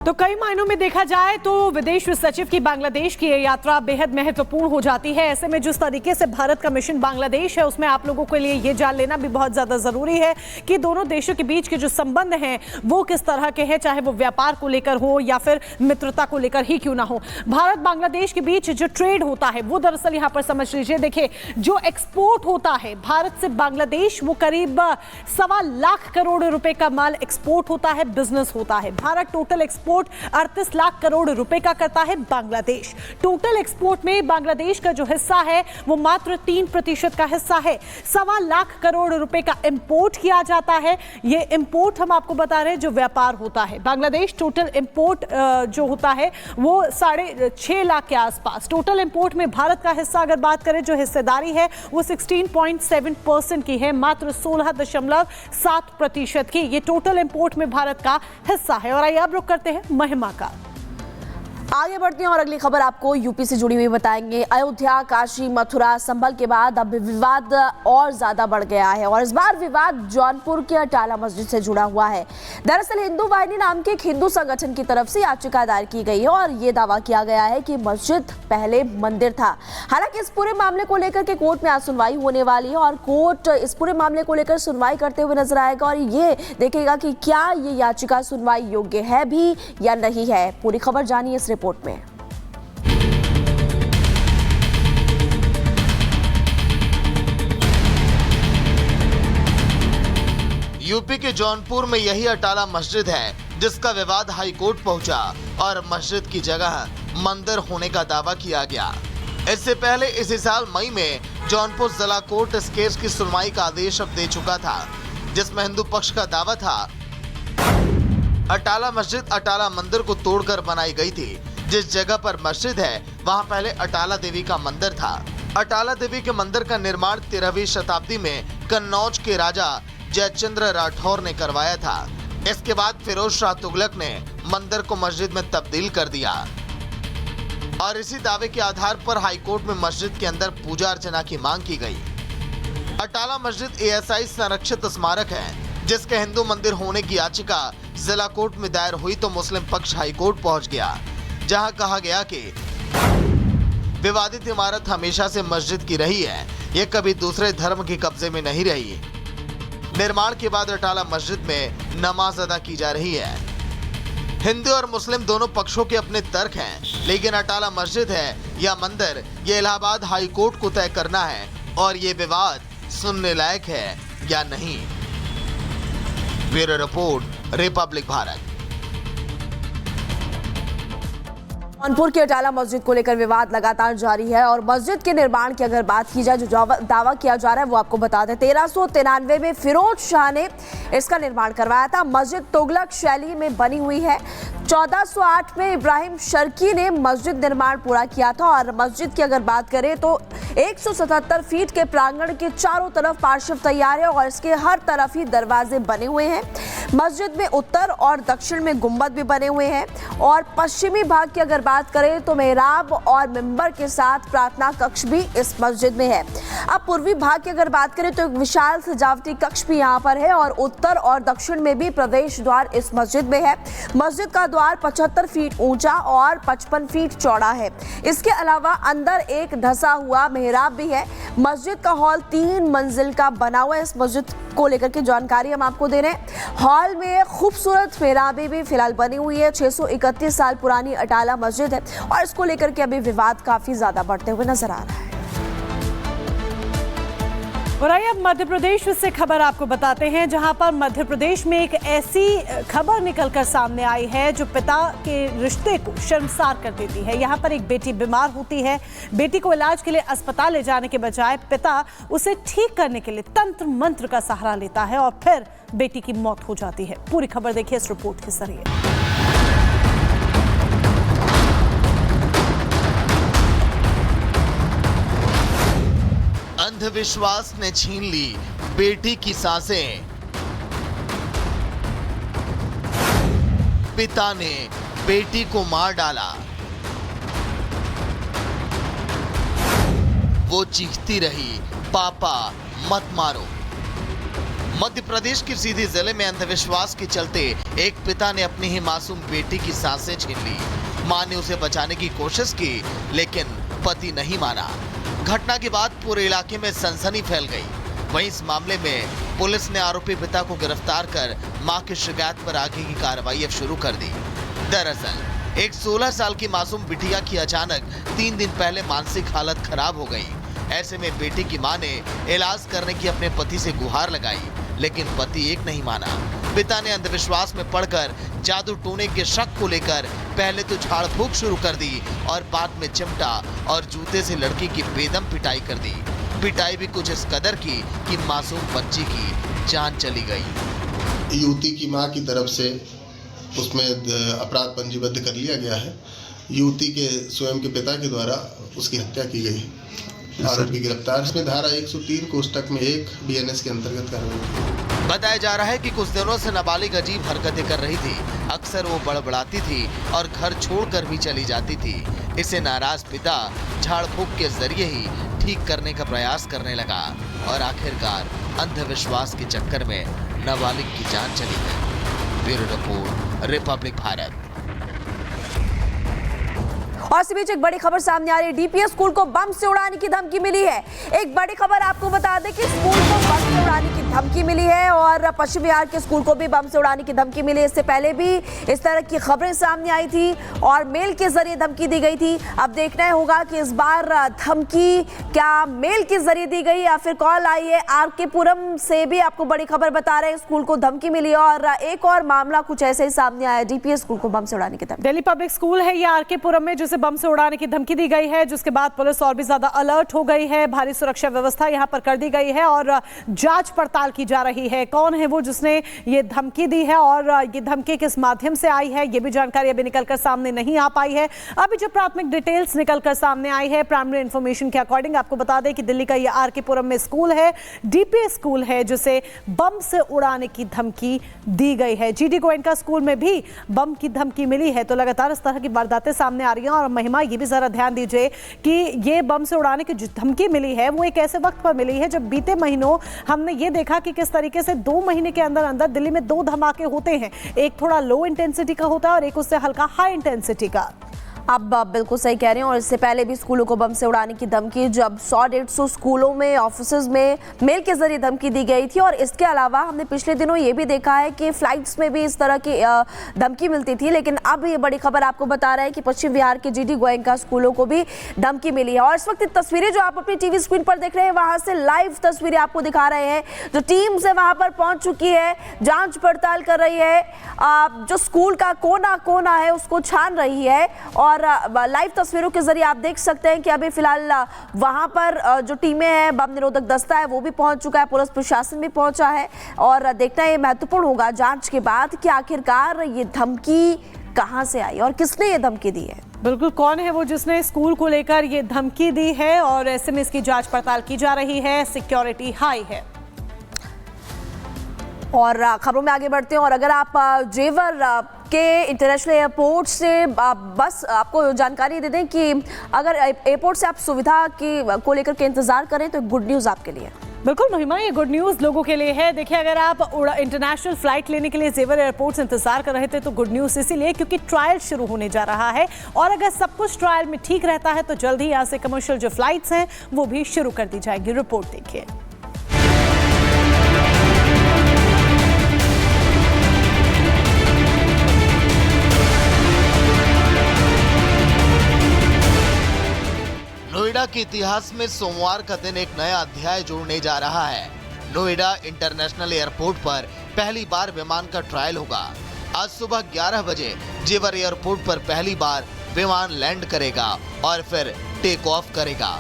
तो कई मायनों में देखा जाए तो विदेश सचिव की बांग्लादेश की यात्रा बेहद महत्वपूर्ण हो जाती है। ऐसे में जिस तरीके से भारत का मिशन बांग्लादेश है उसमें आप लोगों के लिए ये जान लेना भी बहुत ज्यादा जरूरी है कि दोनों देशों के बीच के जो संबंध हैं वो किस तरह के हैं, चाहे वो व्यापार को लेकर हो या फिर मित्रता को लेकर ही क्यों ना हो। भारत बांग्लादेश के बीच जो ट्रेड होता है वो दरअसल यहाँ पर समझ लीजिए, देखिए जो एक्सपोर्ट होता है भारत से बांग्लादेश वो करीब 1.25 लाख करोड़ रुपए का माल एक्सपोर्ट होता है, बिजनेस होता है। भारत टोटल एक्सपोर्ट 38 लाख करोड़ रुपए का करता है। बांग्लादेश टोटल एक्सपोर्ट में बांग्लादेश का जो हिस्सा है वो मात्र 3% का हिस्सा है। 1.25 लाख करोड़ रुपए का इंपोर्ट किया जाता है। ये इंपोर्ट हम आपको बता रहे हैं जो व्यापार होता है। बांग्लादेश टोटल इंपोर्ट जो होता है वो 6.5 लाख के आसपास। टोटल इंपोर्ट में भारत का हिस्सा अगर बात करें, जो हिस्सेदारी है वो 16.7% की है, मात्र 16.7% की। ये टोटल इंपोर्ट में भारत का हिस्सा है। और आइए अब रुक करते हैं महिमा का। आगे बढ़ते हैं और अगली खबर आपको यूपी से जुड़ी हुई बताएंगे। अयोध्या, काशी, मथुरा, संभल के बाद अब विवाद और ज्यादा बढ़ गया है और इस बार विवाद जौनपुर के अटाला मस्जिद से जुड़ा हुआ है। दरअसल हिंदू वाहिनी नाम के एक हिंदू संगठन की तरफ से याचिका दायर की गई है और ये दावा किया गया है कि मस्जिद पहले मंदिर था। हालांकि इस पूरे मामले को लेकर के कोर्ट में आज सुनवाई होने वाली है और कोर्ट इस पूरे मामले को लेकर सुनवाई करते हुए नजर आएगा और ये देखेगा कि क्या ये याचिका सुनवाई योग्य है भी या नहीं है। पूरी खबर जानिए इस रिपोर्ट में। यूपी के जौनपुर में यही अटाला मस्जिद है जिसका विवाद हाई कोर्ट पहुंचा और मस्जिद की जगह मंदिर होने का दावा किया गया। इससे पहले इसी साल मई में जौनपुर जिला कोर्ट इस केस की सुनवाई का आदेश अब दे चुका था, जिसमें हिंदू पक्ष का दावा था अटाला मस्जिद अटाला मंदिर को तोड़कर बनाई गई थी। जिस जगह पर मस्जिद है वहां पहले अटाला देवी का मंदिर था। अटाला देवी के मंदिर का निर्माण 13वीं शताब्दी में कन्नौज के राजा जयचंद्र राठौर ने करवाया था। इसके बाद फिरोज शाह तुगलक ने मंदिर को मस्जिद में तब्दील कर दिया और इसी दावे के आधार पर हाईकोर्ट में मस्जिद के अंदर पूजा अर्चना की मांग की गई। अटाला मस्जिद ASI संरक्षित स्मारक है, जिसके हिंदू मंदिर होने की याचिका जिला कोर्ट में दायर हुई तो मुस्लिम पक्ष हाईकोर्ट पहुंच गया, जहां कहा गया कि विवादित इमारत हमेशा से मस्जिद की रही है, ये कभी दूसरे धर्म के कब्जे में नहीं रही। निर्माण के बाद अटाला मस्जिद में नमाज अदा की जा रही है। हिंदू और मुस्लिम दोनों पक्षों के अपने तर्क हैं, लेकिन अटाला मस्जिद है या मंदिर, ये इलाहाबाद हाई कोर्ट को तय करना है और ये विवाद सुनने लायक है या नहीं। Bureau report, Republic Bharat. Jaunpur के अटाला मस्जिद को लेकर विवाद लगातार जारी है और मस्जिद के निर्माण की अगर बात की जाए, जो दावा किया जा रहा है वो आपको बता दें। 1393 में फिरोज शाह ने इसका निर्माण करवाया था। मस्जिद तुगलक शैली में बनी हुई है। 1408 में इब्राहिम शर्की ने मस्जिद निर्माण पूरा किया था और मस्जिद की अगर बात करें तो 177 फीट के प्रांगण के चारों तरफ पार्श्व तैयार है और इसके हर तरफ ही दरवाजे बने हुए हैं। मस्जिद में उत्तर और दक्षिण में गुंबद भी बने हुए हैं और पश्चिमी भाग की अगर बात करें तो मेहराब और मिंबर के साथ प्रार्थना कक्ष भी इस मस्जिद में है। अब पूर्वी भाग की अगर बात करें तो एक विशाल सजावटी कक्ष भी यहाँ पर है और उत्तर और दक्षिण में भी प्रवेश द्वार इस मस्जिद में है। मस्जिद का द्वार 75 फीट ऊंचा और 55 फीट चौड़ा है। इसके अलावा अंदर एक धंसा हुआ मेहराब भी है। मस्जिद का हॉल 3 मंजिल का बना हुआ है। इस मस्जिद को लेकर के जानकारी हम आपको दे रहे हैं। हॉल में खूबसूरत मेहराबें भी फिलहाल बनी हुई है। 631 साल पुरानी अटाला मस्जिद है और इसको लेकर के अभी विवाद काफी ज्यादा बढ़ते हुए नजर आ रहा है। और आइए अब मध्य प्रदेश से खबर आपको बताते हैं, जहां पर मध्य प्रदेश में एक ऐसी खबर निकलकर सामने आई है जो पिता के रिश्ते को शर्मसार कर देती है। यहां पर एक बेटी बीमार होती है। बेटी को इलाज के लिए अस्पताल ले जाने के बजाय पिता उसे ठीक करने के लिए तंत्र मंत्र का सहारा लेता है और फिर बेटी की मौत हो जाती है। पूरी खबर देखिए इस रिपोर्ट के जरिए। अंधविश्वास ने छीन ली बेटी की सांसें। पिता ने बेटी को मार डाला। वो चीखती रही, पापा मत मारो। मध्य प्रदेश की सीधी जिले में अंधविश्वास के चलते एक पिता ने अपनी ही मासूम बेटी की सांसें छीन ली। मां ने उसे बचाने की कोशिश की, लेकिन पति नहीं माना। घटना के बाद पूरे इलाके में सनसनी फैल गई। वहीं इस मामले में पुलिस ने आरोपी पिता को गिरफ्तार कर मां की शिकायत पर आगे की कार्रवाई अब शुरू कर दी। दरअसल एक 16 साल की मासूम बिटिया की अचानक 3 दिन पहले मानसिक हालत खराब हो गई। ऐसे में बेटी की मां ने इलाज करने की अपने पति से गुहार लगाई, लेकिन पति एक नहीं माना। पिता ने अंधविश्वास में पड़कर जादू टोने के शक को लेकर पहले तो झाड़ फूंक शुरू कर दी और बाद में चिमटा और जूते से लड़की की बेदम पिटाई कर दी। पिटाई भी कुछ इस कदर की कि मासूम बच्ची की जान चली गई। युवती की मां की तरफ से उसमें अपराध पंजीबद्ध कर लिया गया है। युवती के स्वयं के पिता के द्वारा उसकी हत्या की गई। आरोपी गिरफ्तार। इसमें धारा 103 कोष्टक में 1 BNS के अंतर्गत कार्रवाई। बताया जा रहा है कि कुछ दिनों से नाबालिग अजीब हरकतें कर रही थी। अक्सर वो बड़बड़ाती थी और घर छोड़कर भी चली जाती थी। इसे नाराज पिता झाड़ फूंक के जरिए ही ठीक करने का प्रयास करने लगा और आखिरकार अंधविश्वास के चक्कर में नाबालिग की जान चली गई। Bureau report, Republic Bharat. और इसी बीच एक बड़ी खबर सामने आ रही है। DPS स्कूल को बम से उड़ाने की धमकी मिली है। एक बड़ी खबर आपको बता दें कि स्कूल को बम से उड़ाने की धमकी मिली है और पश्चिम बिहार के स्कूल को भी बम से उड़ाने की धमकी मिली। इससे पहले भी इस तरह की खबरें सामने आई थी और मेल के जरिए धमकी दी गई थी। अब देखना होगा कि इस बार धमकी क्या मेल के जरिए दी गई या फिर कॉल आई है। RK पुरम से भी आपको बड़ी खबर बता रहे हैं, स्कूल को धमकी मिली और एक और मामला कुछ ऐसे ही सामने आया। DPS स्कूल को बम से उड़ाने की धमकी। दिल्ली पब्लिक स्कूल है ये RK पुरम में, जिसे बम से उड़ाने की धमकी दी गई है, जिसके बाद पुलिस और भी ज्यादा अलर्ट हो गई है। भारी सुरक्षा व्यवस्था यहां पर कर दी गई है और जांच पड़ताल की जा रही है। कौन है वो जिसने ये धमकी दी है और ये धमकी किस माध्यम से आई है, ये भी जानकारी अभी निकलकर सामने नहीं आ पाई है। अभी जो प्राथमिक डिटेल्स निकलकर सामने आई है, प्राइमरी इंफॉर्मेशन के अकॉर्डिंग आपको बता दें कि दिल्ली का ये RK पुरम में स्कूल है, DPS स्कूल है, जिसे बम से उड़ाने की धमकी दी गई है। GD गोयनका स्कूल में भी बम की धमकी मिली है। तो लगातार इस तरह की वारदातें सामने आ रही हैं और महिमा ये भी जरा ध्यान दीजिए कि ये बम से उड़ाने की जो धमकी मिली है वो एक ऐसे वक्त पर मिली है जब बीते महीनों हमने ये देखा कि किस तरीके से 2 महीने के अंदर अंदर दिल्ली में 2 धमाके होते हैं। एक थोड़ा लो इंटेंसिटी का होता है और एक उससे हल्का हाई इंटेंसिटी का। आप बिल्कुल सही कह रहे हैं और इससे पहले भी स्कूलों को बम से उड़ाने की धमकी जब 100-150 स्कूलों में ऑफिसेज में मेल के जरिए धमकी दी गई थी। और इसके अलावा हमने पिछले दिनों ये भी देखा है कि फ्लाइट्स में भी इस तरह की धमकी मिलती थी। लेकिन अब ये बड़ी खबर आपको बता रहा है कि पश्चिम बिहार के GD गोयनका स्कूलों को भी धमकी मिली है। और इस वक्त तस्वीरें जो आप अपनी टीवी स्क्रीन पर देख रहे हैं, वहां से लाइव तस्वीरें आपको दिखा रहे हैं। जो टीम से वहां पर पहुंच चुकी है, जांच पड़ताल कर रही है, जो स्कूल का कोना कोना है उसको छान रही है। और लाइव तस्वीरों के जरिए आप देख सकते हैं कि अभी फिलहाल वहां पर जो टीमें हैं, बम निरोधक दस्ता है वो भी पहुंच चुका है, पुलिस प्रशासन भी पहुंचा है। और देखना ये महत्वपूर्ण होगा जांच के बाद कि आखिरकार ये धमकी कहां से आई और किसने ये धमकी दी है। बिल्कुल, कौन है वो जिसने स्कूल को लेकर ये धमकी दी है और ऐसे में इसकी जांच पड़ताल की जा रही है। सिक्योरिटी हाई है। और खबरों में आगे बढ़ते हैं और अगर आप जेवर के इंटरनेशनल एयरपोर्ट से बस आपको जानकारी दे दें कि अगर एयरपोर्ट से आप सुविधा को लेकर के इंतजार करें तो गुड न्यूज़ आपके लिए। बिल्कुल महिमा, ये गुड न्यूज़ लोगों के लिए है। देखिए, अगर आप इंटरनेशनल फ्लाइट लेने के लिए जेवर एयरपोर्ट से इंतजार कर रहे थे तो गुड न्यूज़ इसीलिए क्योंकि ट्रायल शुरू होने जा रहा है और अगर सब कुछ ट्रायल में ठीक रहता है तो जल्द ही यहाँ से कमर्शियल जो फ्लाइट्स हैं वो भी शुरू कर दी जाएगी। रिपोर्ट देखिए। नोएडा के इतिहास में सोमवार का दिन एक नया अध्याय जोड़ने जा रहा है। नोएडा इंटरनेशनल एयरपोर्ट पर पहली बार विमान का ट्रायल होगा। आज सुबह 11 बजे जेवर एयरपोर्ट पर पहली बार विमान लैंड करेगा और फिर टेक ऑफ करेगा।